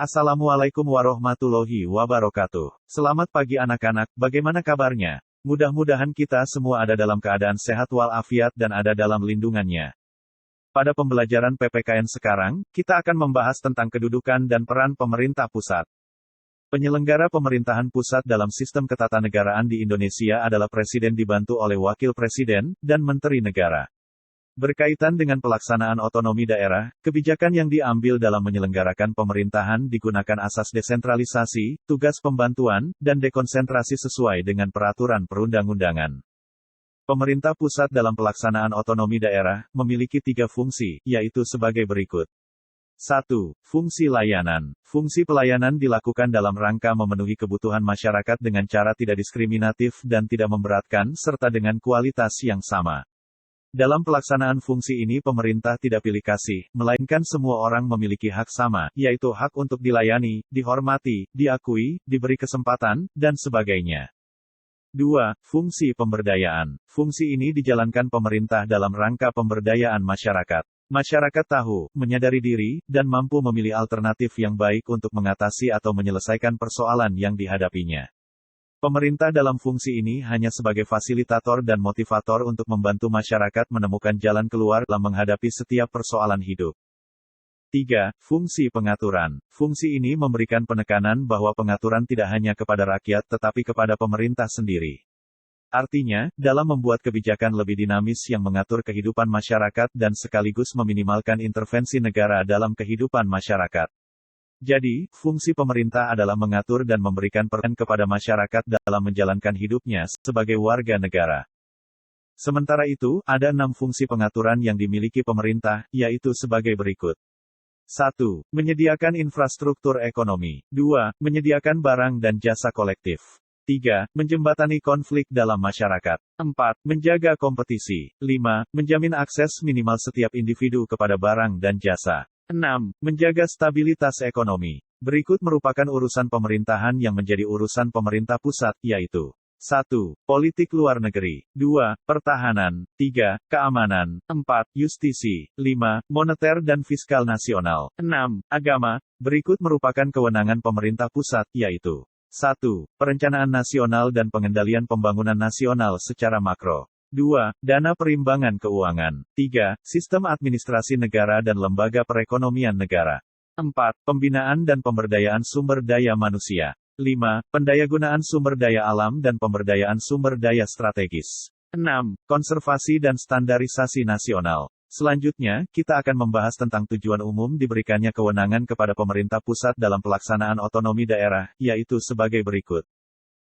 Assalamualaikum warahmatullahi wabarakatuh. Selamat pagi anak-anak, bagaimana kabarnya? Mudah-mudahan kita semua ada dalam keadaan sehat walafiat dan ada dalam lindungannya. Pada pembelajaran PPKN sekarang, kita akan membahas tentang kedudukan dan peran pemerintah pusat. Penyelenggara pemerintahan pusat dalam sistem ketatanegaraan di Indonesia adalah Presiden dibantu oleh Wakil Presiden dan Menteri Negara. Berkaitan dengan pelaksanaan otonomi daerah, kebijakan yang diambil dalam menyelenggarakan pemerintahan digunakan asas desentralisasi, tugas pembantuan, dan dekonsentrasi sesuai dengan peraturan perundang-undangan. Pemerintah pusat dalam pelaksanaan otonomi daerah memiliki 3 fungsi, yaitu sebagai berikut. 1. Fungsi layanan. Fungsi pelayanan dilakukan dalam rangka memenuhi kebutuhan masyarakat dengan cara tidak diskriminatif dan tidak memberatkan serta dengan kualitas yang sama. Dalam pelaksanaan fungsi ini pemerintah tidak pilih kasih, melainkan semua orang memiliki hak sama, yaitu hak untuk dilayani, dihormati, diakui, diberi kesempatan, dan sebagainya. 2. Fungsi pemberdayaan. Fungsi ini dijalankan pemerintah dalam rangka pemberdayaan masyarakat. Masyarakat tahu, menyadari diri, dan mampu memilih alternatif yang baik untuk mengatasi atau menyelesaikan persoalan yang dihadapinya. Pemerintah dalam fungsi ini hanya sebagai fasilitator dan motivator untuk membantu masyarakat menemukan jalan keluar dalam menghadapi setiap persoalan hidup. 3. Fungsi pengaturan. Fungsi ini memberikan penekanan bahwa pengaturan tidak hanya kepada rakyat tetapi kepada pemerintah sendiri. Artinya, dalam membuat kebijakan lebih dinamis yang mengatur kehidupan masyarakat dan sekaligus meminimalkan intervensi negara dalam kehidupan masyarakat. Jadi, fungsi pemerintah adalah mengatur dan memberikan peran kepada masyarakat dalam menjalankan hidupnya sebagai warga negara. Sementara itu, ada 6 fungsi pengaturan yang dimiliki pemerintah, yaitu sebagai berikut. 1. Menyediakan infrastruktur ekonomi. 2. Menyediakan barang dan jasa kolektif. 3. Menjembatani konflik dalam masyarakat. 4. Menjaga kompetisi. 5. Menjamin akses minimal setiap individu kepada barang dan jasa. 6. Menjaga stabilitas ekonomi. Berikut merupakan urusan pemerintahan yang menjadi urusan pemerintah pusat, yaitu 1. Politik luar negeri. 2. Pertahanan. 3. Keamanan. 4. Justisi. 5. Moneter dan fiskal nasional. 6. Agama. Berikut merupakan kewenangan pemerintah pusat, yaitu 1. Perencanaan nasional dan pengendalian pembangunan nasional secara makro. 2. Dana perimbangan keuangan. 3. Sistem administrasi negara dan lembaga perekonomian negara. 4. Pembinaan dan pemberdayaan sumber daya manusia. 5. Pendayagunaan sumber daya alam dan pemberdayaan sumber daya strategis. 6. Konservasi dan standarisasi nasional. Selanjutnya, kita akan membahas tentang tujuan umum diberikannya kewenangan kepada pemerintah pusat dalam pelaksanaan otonomi daerah, yaitu sebagai berikut.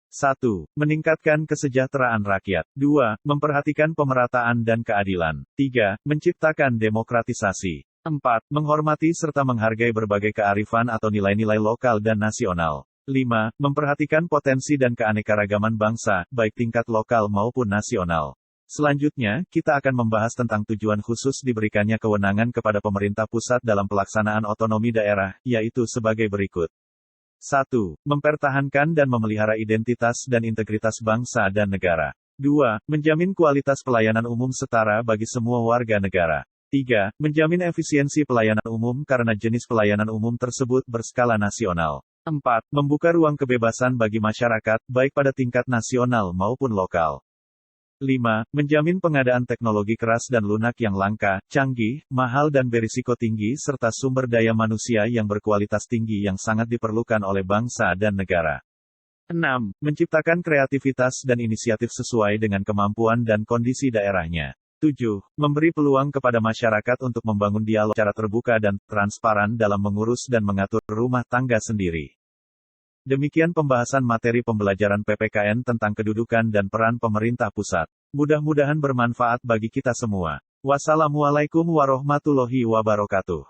1. Meningkatkan kesejahteraan rakyat. 2. Memperhatikan pemerataan dan keadilan. 3. Menciptakan demokratisasi. 4. Menghormati serta menghargai berbagai kearifan atau nilai-nilai lokal dan nasional. 5. Memperhatikan potensi dan keanekaragaman bangsa, baik tingkat lokal maupun nasional. Selanjutnya, kita akan membahas tentang tujuan khusus diberikannya kewenangan kepada pemerintah pusat dalam pelaksanaan otonomi daerah, yaitu sebagai berikut. 1. Mempertahankan dan memelihara identitas dan integritas bangsa dan negara. 2. Menjamin kualitas pelayanan umum setara bagi semua warga negara. 3. Menjamin efisiensi pelayanan umum karena jenis pelayanan umum tersebut berskala nasional. 4. Membuka ruang kebebasan bagi masyarakat, baik pada tingkat nasional maupun lokal. 5. Menjamin pengadaan teknologi keras dan lunak yang langka, canggih, mahal dan berisiko tinggi serta sumber daya manusia yang berkualitas tinggi yang sangat diperlukan oleh bangsa dan negara. 6. Menciptakan kreativitas dan inisiatif sesuai dengan kemampuan dan kondisi daerahnya. 7. Memberi peluang kepada masyarakat untuk membangun dialog secara terbuka dan transparan dalam mengurus dan mengatur rumah tangga sendiri. Demikian pembahasan materi pembelajaran PPKN tentang kedudukan dan peran pemerintah pusat. Mudah-mudahan bermanfaat bagi kita semua. Wassalamualaikum warahmatullahi wabarakatuh.